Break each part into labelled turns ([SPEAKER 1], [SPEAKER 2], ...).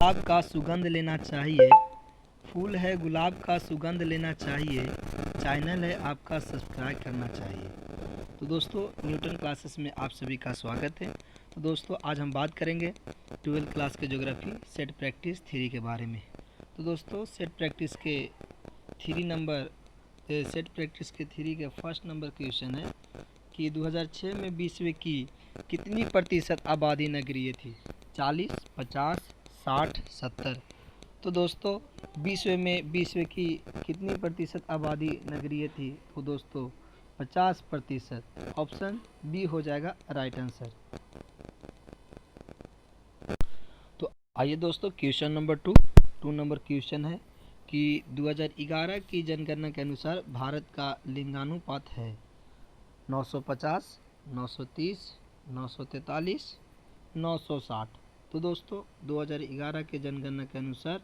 [SPEAKER 1] गुलाब का सुगंध लेना चाहिए, फूल है गुलाब का सुगंध लेना चाहिए, चैनल है आपका सब्सक्राइब करना चाहिए। तो दोस्तों न्यूटन क्लासेस में आप सभी का स्वागत है। तो दोस्तों आज हम बात करेंगे 12th क्लास के ज्योग्राफी सेट प्रैक्टिस थ्री के बारे में। तो दोस्तों सेट प्रैक्टिस के थ्री के फर्स्ट नंबर क्वेश्चन है कि 2006 में विश्व की कितनी प्रतिशत आबादी नगरीय थी? 40, 50, 60, 70। तो दोस्तों विश्व की कितनी प्रतिशत आबादी नगरीय थी? तो दोस्तों 50%। ऑप्शन बी हो जाएगा राइट आंसर। तो आइए दोस्तों question number two number question है कि 2011 की जनगणना के अनुसार भारत का लिंगानुपात है 950, 930, 943, 960। तो दोस्तों 2011 के जनगणना के अनुसार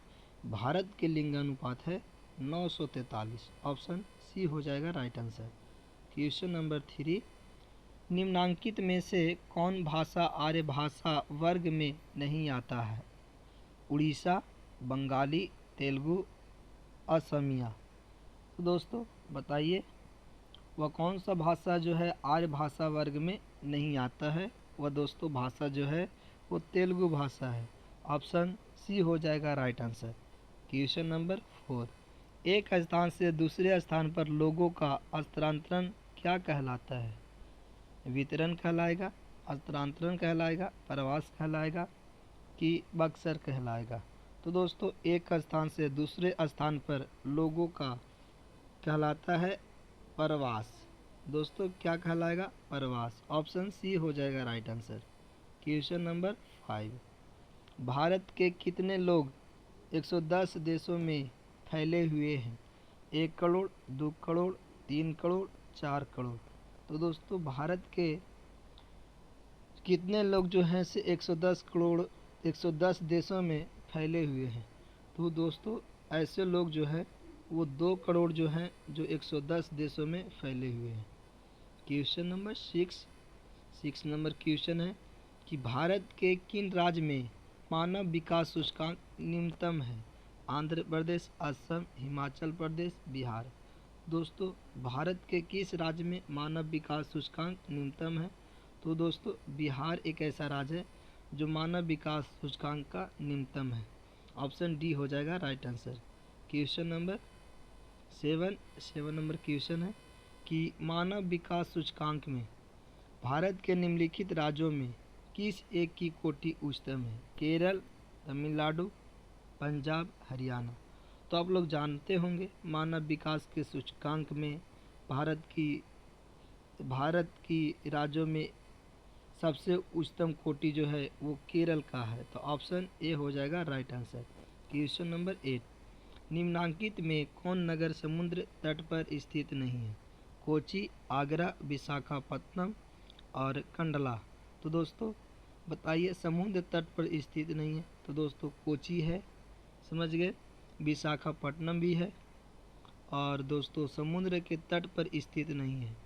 [SPEAKER 1] भारत के लिंगानुपात है 943। ऑप्शन सी हो जाएगा राइट आंसर। क्वेश्चन नंबर 3, निम्नांकित में से कौन भाषा आर्य भाषा वर्ग में नहीं आता है? उड़ीसा, बंगाली, तेलुगु, असमिया। तो दोस्तों बताइए वह कौन सा भाषा जो है आर्य भाषा वर्ग में नहीं आता है? वह दोस्तों भाषा जो है वो तेलुगु भाषा है। ऑप्शन सी हो जाएगा राइट आंसर। क्वेश्चन नंबर 4, एक स्थान से दूसरे स्थान पर लोगों का स्थानांतरण क्या कहलाता है? वितरण कहलाएगा, स्थानांतरण कहलाएगा, प्रवास कहलाएगा कि बक्सर कहलाएगा? तो दोस्तों एक स्थान से दूसरे स्थान पर लोगों का कहलाता है प्रवास। दोस्तों क्या कहलाएगा? प्रवास। ऑप्शन सी हो जाएगा right answer. Question number 5, Bharat के कितने लोग 110 देशों में फैले हुए हैं? 1 करोड़, 2 करोड़, 3 करोड़, 4 करोड़। तो दोस्तों भारत के कितने लोग जो हैं से 110 देशों में फैले हुए हैं? तो दोस्तों ऐसे लोग जो है वो 2 करोड़ जो हैं जो 110 देशों में फैले हुए हैं। क्वेश्चन नंबर 6 नंबर क्वेश्चन है कि भारत के किन राज्य में मानव विकास सूचकांक निम्नतम है? आंध्र प्रदेश, असम, हिमाचल प्रदेश, बिहार। दोस्तों भारत के किस राज्य में मानव विकास सूचकांक न्यूनतम है? तो दोस्तों बिहार एक ऐसा राज्य है जो मानव विकास सूचकांक का न्यूनतम है। ऑप्शन डी हो जाएगा right answer. Question number 7 number question है कि मानव विकास सूचकांक में भारत के निम्नलिखित राज्यों में किस एक की कोटि उच्चतम है? केरल, तमिलनाडु, पंजाब, हरियाणा। तो आप लोग जानते होंगे मानव विकास के सूचकांक में भारत की राज्यों में सबसे उच्चतम कोटि जो है वो केरल का है। तो ऑप्शन ए हो जाएगा राइट आंसर। क्वेश्चन नंबर 8, निम्नांकित में कौन नगर समुद्र तट पर स्थित नहीं है? कोची, आगरा, विशाखापत्तनम और कंडला। तो दोस्तों बताइए समुद्र तट पर स्थित नहीं है? तो दोस्तों कोची है, समझ गए, विशाखापट्टनम भी है और दोस्तों समुद्र के तट पर स्थित नहीं है।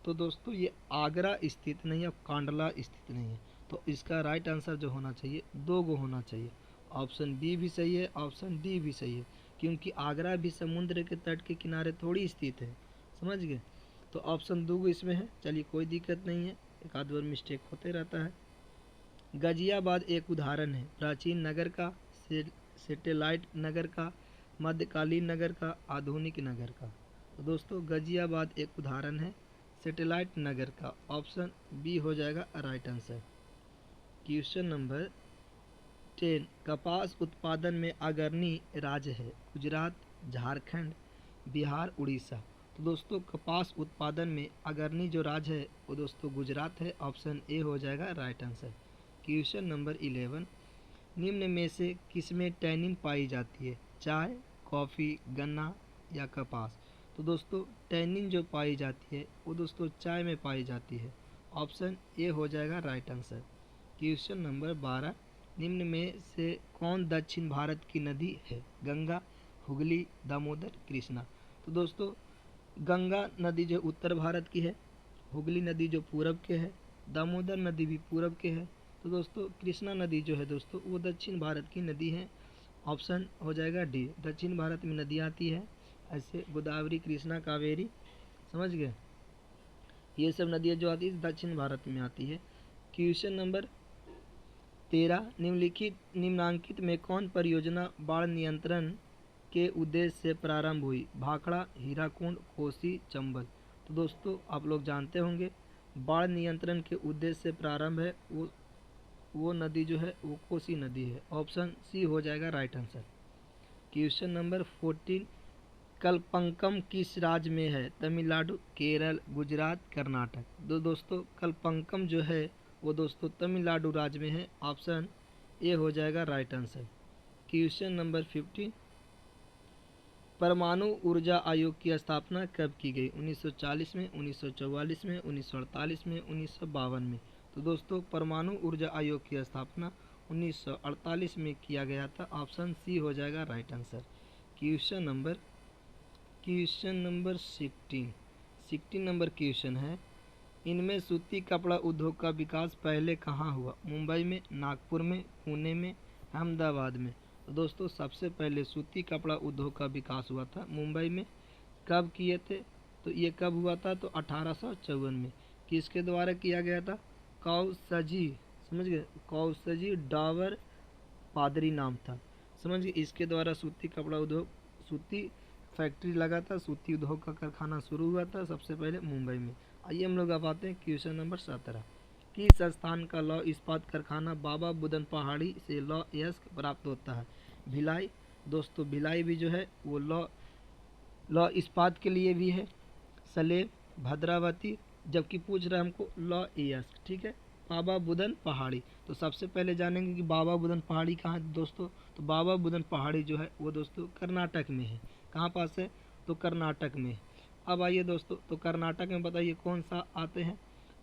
[SPEAKER 1] तो दोस्तों ये आगरा स्थित नहीं है और कांडला स्थित नहीं है। तो इसका राइट आंसर जो होना चाहिए 2 गो होना चाहिए। ऑप्शन बी भी सही है, ऑप्शन डी भी सही है, क्योंकि आगरा भी समुद्र के तट के किनारे थोड़ी स्थित है, समझ गए। तो ऑप्शन 2 गो इसमें है। चलिए कोई दिक्कत नहीं है, एक आध बार मिस्टेक होते रहता है। गाजियाबाद एक उदाहरण है प्राचीन नगर का, सैटेलाइट नगर का, मध्यकालीन नगर का, आधुनिक नगर का। तो दोस्तों गाजियाबाद एक उदाहरण है सैटेलाइट नगर का। ऑप्शन बी हो जाएगा राइट आंसर। क्वेश्चन नंबर 10, कपास उत्पादन में अग्रणी राज्य है? गुजरात, झारखंड, बिहार, उड़ीसा। तो दोस्तों कपास उत्पादन में अग्रणी जो राज्य है वो दोस्तों गुजरात है। ऑप्शन ए हो जाएगा राइट आंसर। क्वेश्चन नंबर 11, निम्न में से किसमें टैनिन पाई जाती है? चाय, कॉफ़ी, गन्ना या कपास? तो दोस्तों टैनिन जो पाई जाती है वो दोस्तों चाय में पाई जाती है। ऑप्शन ए हो जाएगा राइट आंसर। क्वेश्चन नंबर 12, निम्न में से कौन दक्षिण भारत की नदी है? गंगा, हुगली, दामोदर, कृष्णा। तो दोस्तों गंगा नदी जो उत्तर भारत की है, हुगली नदी जो पूरब के है, दामोदर नदी भी पूरब के है। तो दोस्तों कृष्णा नदी जो है दोस्तों वो दक्षिण भारत की नदी है। ऑप्शन हो जाएगा डी। दक्षिण भारत में नदियाँ आती है ऐसे गोदावरी, कृष्णा, कावेरी, समझ गए, ये सब नदियाँ जो आती है दक्षिण भारत में आती है। क्वेश्चन नंबर 13, निम्नांकित में कौन परियोजना बाढ़ नियंत्रण के उद्देश्य से प्रारंभ हुई? भाखड़ा, हीराकुंड, कोसी, चंबल। तो दोस्तों आप लोग जानते होंगे बाढ़ नियंत्रण के उद्देश्य से प्रारंभ है वो नदी जो है वो कोसी नदी है। ऑप्शन सी हो जाएगा राइट आंसर। क्वेश्चन नंबर 14, कल्पंकम किस राज्य में है? तमिलनाडु, केरल, गुजरात, कर्नाटक। दोस्तों कल्पंकम जो है वो दोस्तों तमिलनाडु राज्य में है। ऑप्शन ए हो जाएगा राइट आंसर। क्वेश्चन नंबर 15, परमाणु ऊर्जा आयोग की स्थापना कब की गई? 1940 में, 1944 में, 1948 में, 1952 में। तो दोस्तों परमाणु ऊर्जा आयोग की स्थापना 1948 में किया गया था। ऑप्शन सी हो जाएगा right answer. Question number 16 number question है, इनमें सूती कपड़ा उद्योग का विकास पहले कहाँ हुआ? मुंबई में, नागपुर में, पुणे में, अहमदाबाद में। तो दोस्तों सबसे पहले सूती कपड़ा उद्योग का विकास हुआ था मुंबई में। कब किए थे? तो ये कब हुआ था? तो 1854 में। किसके द्वारा किया गया था? कौसजी, समझ गए, कौसजी डावर पादरी नाम था, समझ गए। इसके द्वारा सूती कपड़ा उद्योग, सूती फैक्ट्री लगा था, सूती उद्योग का कारखाना शुरू हुआ था सबसे पहले मुंबई में। आइए हम लोग अब आते हैं क्वेश्चन नंबर 17, किस स्थान का लौह इस्पात कारखाना बाबा बुदन पहाड़ी से लौह अयस्क प्राप्त होता है? भिलाई। दोस्तों भिलाई भी जो है वो लौह इस्पात के लिए भी है। सलेब, भद्रावती, जबकि पूछ रहा है हमको लौह अयस्क, ठीक है। बाबा बुदन पहाड़ी, तो सबसे पहले जानेंगे कि बाबा बुदन पहाड़ी कहाँ है दोस्तों। तो बाबा बुदन पहाड़ी जो है वो दोस्तों कर्नाटक में है। कहाँ पास है? तो कर्नाटक में। अब आइए दोस्तों, तो कर्नाटक में बताइए कौन सा आते हैं?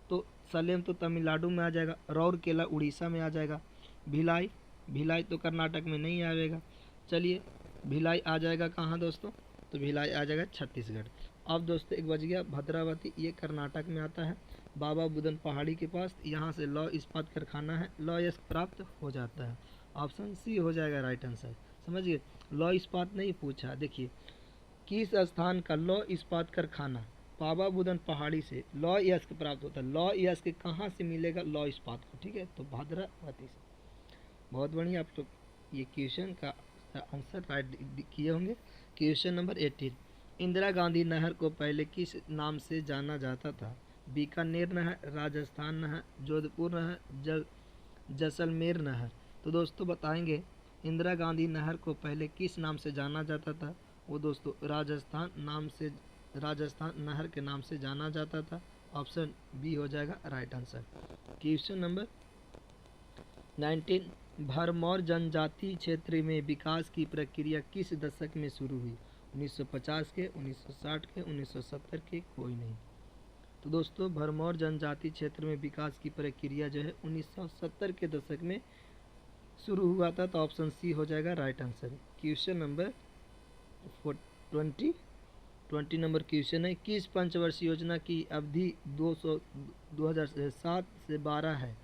[SPEAKER 1] तो सलेम तो तमिलनाडु में आ जाएगा, राउरकेला उड़ीसा में आ जाएगा, भिलाई तो कर्नाटक में नहीं आएगा। चलिए भिलाई आ जाएगा कहाँ दोस्तों? तो भिलाई आ जाएगा छत्तीसगढ़। अब दोस्तों एक बज गया भद्रावती, ये कर्नाटक में आता है, बाबा बुदन पहाड़ी के पास। यहाँ से लौह इस्पात कारखाना है, लौह अयस्क प्राप्त हो जाता है। ऑप्शन सी हो जाएगा राइट आंसर, समझिए। लौह इस्पात नहीं पूछा, देखिए किस स्थान का लौह इस्पात कारखाना बाबा बुदन पहाड़ी से लौह अयस्क प्राप्त होता है? लौह अयस्क कहाँ से मिलेगा लौह इस्पात को? ठीक है, तो भद्रावती से। बहुत बढ़िया, आप लोग ये क्वेश्चन का आंसर राइट किए होंगे। क्वेश्चन नंबर 18, इंदिरा गांधी नहर को पहले किस नाम से जाना जाता था? बीकानेर नहर, राजस्थान नहर, जोधपुर नहर, जैसलमेर नहर। तो दोस्तों बताएंगे इंदिरा गांधी नहर को पहले किस नाम से जाना जाता था? वो दोस्तों राजस्थान नहर के नाम से जाना जाता था। ऑप्शन बी हो जाएगा right answer. Question number 19, Bharmour जनजाति क्षेत्र में विकास की प्रक्रिया किस दशक में शुरू हुई? 1950 के, 1960 के, 1970 के, कोई नहीं। तो दोस्तों भरमौर जनजाति क्षेत्र में विकास की प्रक्रिया जो है 1970 के दशक में शुरू हुआ था। तो ऑप्शन सी हो जाएगा right answer. Question number 20 number question है, किस पंचवर्षीय योजना की अवधि 2007 से 12 है?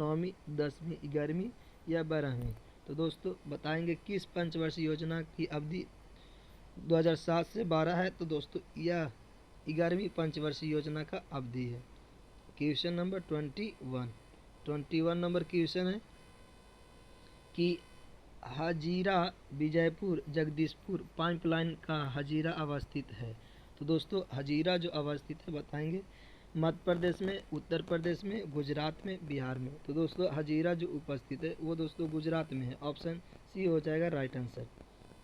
[SPEAKER 1] 9वीं, 10वीं, 11वीं या 12वीं? तो दोस्तों बताएंगे किस पंचवर्षीय योजना की अवधि 2007 से 12 है? तो दोस्तों यह 11वीं पंचवर्षीय योजना का अवधि है। क्वेश्चन नंबर 21 नंबर क्वेश्चन है कि हजीरा विजयपुर जगदीशपुर पाइपलाइन का हजीरा अवस्थित है। तो दोस्तों हजीरा जो अवस्थित है बताएंगे मध्य प्रदेश में, उत्तर प्रदेश में, गुजरात में, बिहार में। तो दोस्तों हजीरा जो उपस्थित है वो दोस्तों गुजरात में है। ऑप्शन सी हो जाएगा राइट आंसर।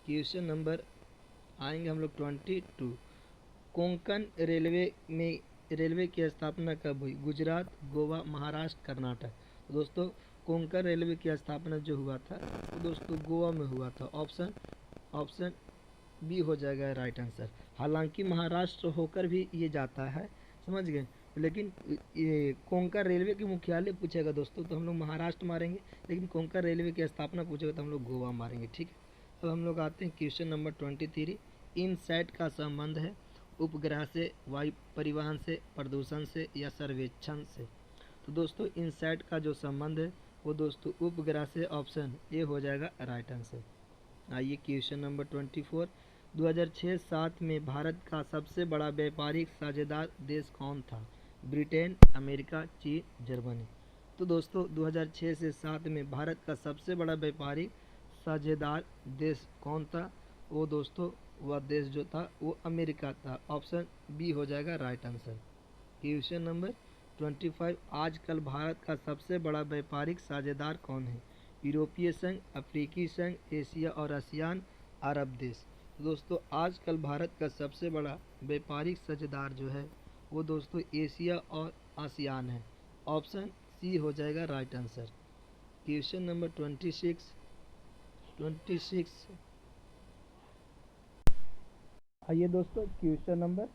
[SPEAKER 1] क्वेश्चन नंबर आएंगे हम लोग 22, कोंकण रेलवे की स्थापना कब हुई? गुजरात, गोवा, महाराष्ट्र, कर्नाटक। तो दोस्तों कोंकण रेलवे की स्थापना जो हुआ था वो दोस्तों गोवा में हुआ था। ऑप्शन बी हो जाएगा राइट आंसर। हालांकि महाराष्ट्र होकर भी ये जाता है, समझ गए, लेकिन ये कोंकण रेलवे की मुख्यालय पूछेगा दोस्तों तो हम लोग महाराष्ट्र मारेंगे, लेकिन कोंकण रेलवे की स्थापना पूछेगा तो हम लोग गोवा मारेंगे। ठीक है, अब हम लोग आते हैं क्वेश्चन नंबर 23, इनसैट का संबंध है उपग्रह से, वायु परिवहन से, प्रदूषण से या सर्वेक्षण से? तो दोस्तों इनसैट का जो संबंध है वो दोस्तों उपग्रह से। ऑप्शन ए हो जाएगा राइट आंसर। आइए क्वेश्चन नंबर 24। 2006-07 में भारत का सबसे बड़ा व्यापारिक साझेदार देश कौन था? ब्रिटेन, अमेरिका, चीन, जर्मनी। तो दोस्तों 2006 से 7 में भारत का सबसे बड़ा व्यापारिक साझेदार देश कौन था? वो दोस्तों वह देश जो था वो अमेरिका था। ऑप्शन बी हो जाएगा राइट आंसर। Question number 25। आजकल भारत का सबसे बड़ा व्यापारिक साझेदार कौन है? यूरोपीय संघ, अफ्रीकी संघ, एशिया और आसियान, अरब देश। तो दोस्तों आजकल भारत का सबसे बड़ा व्यापारिक साझेदार जो है वो दोस्तों एशिया और आसियान है। ऑप्शन सी हो जाएगा राइट आंसर। Question number 26। आइए दोस्तों क्वेश्चन नंबर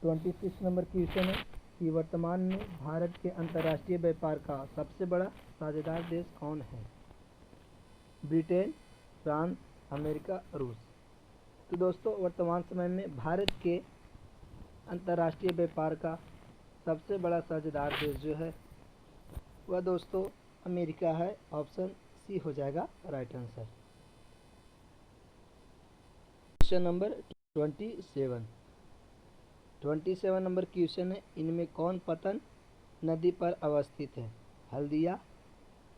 [SPEAKER 1] 26 नंबर क्वेश्चन है कि वर्तमान में भारत के अंतर्राष्ट्रीय व्यापार का सबसे बड़ा साझेदार देश कौन है? ब्रिटेन, फ्रांस, अमेरिका, रूस। तो दोस्तों वर्तमान समय में भारत के अंतर्राष्ट्रीय व्यापार का सबसे बड़ा साझेदार देश जो है वह दोस्तों अमेरिका है। ऑप्शन सी हो जाएगा right answer. Question number 27 number question है, इनमें कौन पतन नदी पर अवस्थित है? हल्दिया,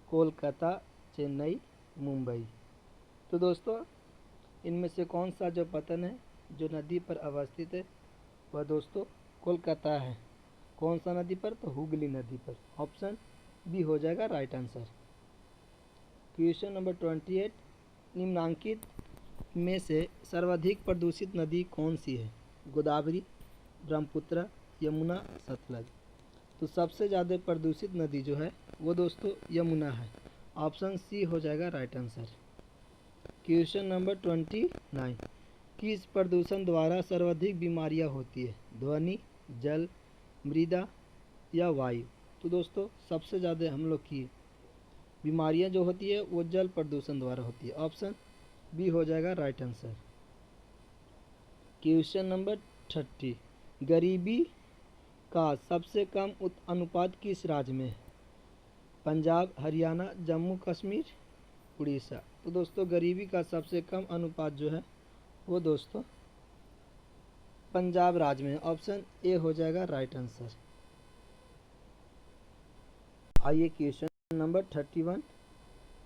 [SPEAKER 1] कोलकाता, चेन्नई, मुंबई। तो दोस्तों इनमें से कौन सा जो पतन है जो नदी पर अवस्थित है वह दोस्तों कोलकाता है। कौन सा नदी पर? तो हुगली नदी पर। ऑप्शन बी हो जाएगा राइट आंसर। Question number 28। निम्नांकित में से सर्वाधिक प्रदूषित नदी कौन सी है? गोदावरी, ब्रह्मपुत्र, यमुना, सतलज। तो सबसे ज़्यादा प्रदूषित नदी जो है वो दोस्तों यमुना है। ऑप्शन सी हो जाएगा राइट आंसर। Question number 29। किस प्रदूषण द्वारा सर्वाधिक बीमारियां होती है? ध्वनि, जल, मृदा या वायु। तो दोस्तों सबसे ज़्यादा हम लोग की बीमारियां जो होती है वो जल प्रदूषण द्वारा होती है। ऑप्शन बी हो जाएगा राइट आंसर। Question number 30। गरीबी का सबसे कम अनुपात किस राज्य में है? पंजाब, हरियाणा, जम्मू कश्मीर, उड़ीसा। तो दोस्तों गरीबी का सबसे कम अनुपात जो है वो दोस्तों पंजाब राज्य में है। ऑप्शन ए हो जाएगा राइट आंसर। आइए क्वेश्चन नंबर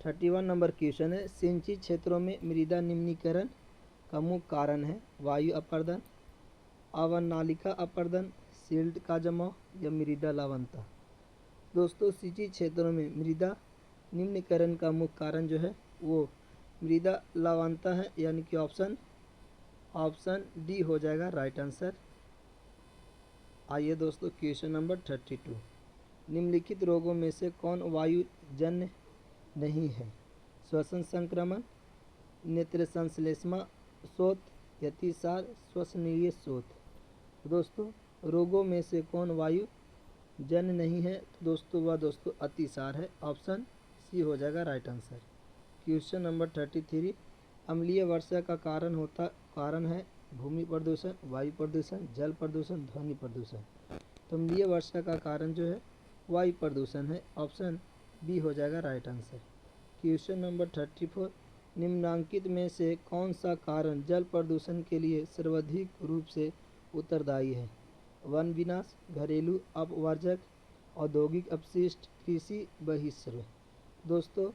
[SPEAKER 1] 31 नंबर क्वेश्चन है, सिंचित क्षेत्रों में मृदा निम्नीकरण का मुख्य कारण है? वायु अपरदन, अवनालिका अपरदन, सिल्ट का जमाव या मृदा लवणता। दोस्तों सिंचित क्षेत्रों में मृदा निम्नीकरण का मुख्य कारण जो है वो मृदा लवणता है, यानी कि ऑप्शन डी हो जाएगा राइट आंसर। आइए दोस्तों क्वेश्चन नंबर 32। निम्नलिखित रोगों में से कौन वायुजन्य नहीं है? श्वसन संक्रमण, नेत्र संश्लेषमा शोथ, अतिसार, श्वसनीय शोथ। दोस्तों रोगों में से कौन वायु जन्य नहीं है? तो दोस्तों वह दोस्तों अतिसार है। ऑप्शन सी हो जाएगा राइट आंसर। Question number 33। अम्लीय वर्षा का कारण है भूमि प्रदूषण, वायु प्रदूषण, जल प्रदूषण, ध्वनि प्रदूषण। तो अम्लीय वर्षा का कारण जो है वायु प्रदूषण है। ऑप्शन बी हो जाएगा राइट आंसर। Question number 34। निम्नांकित में से कौन सा कारण जल प्रदूषण के लिए सर्वाधिक रूप से उत्तरदायी है? वन विनाश, घरेलू अपवर्जक, औद्योगिक अपशिष्ट, कृषि बहिर्वाह। दोस्तों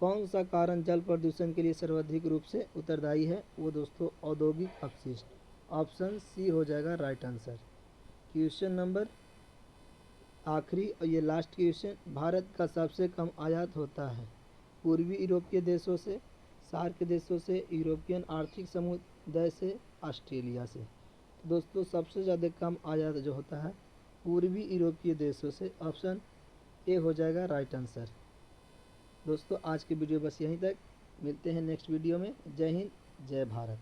[SPEAKER 1] कौन सा कारण जल प्रदूषण के लिए सर्वाधिक रूप से उत्तरदायी है? वो दोस्तों औद्योगिक अपशिष्ट। ऑप्शन सी हो जाएगा राइट आंसर। क्वेश्चन नंबर आखिरी और ये लास्ट क्वेश्चन, भारत का सबसे कम आयात होता है? पूर्वी यूरोपीय देशों से, सार्क देशों से, यूरोपियन आर्थिक समुदाय से, ऑस्ट्रेलिया से। दोस्तों सबसे ज़्यादा कम आयात जो होता है पूर्वी यूरोपीय देशों से। ऑप्शन ए हो जाएगा राइट आंसर। दोस्तों आज की वीडियो बस यहीं तक, मिलते हैं नेक्स्ट वीडियो में। जय हिंद, जय भारत।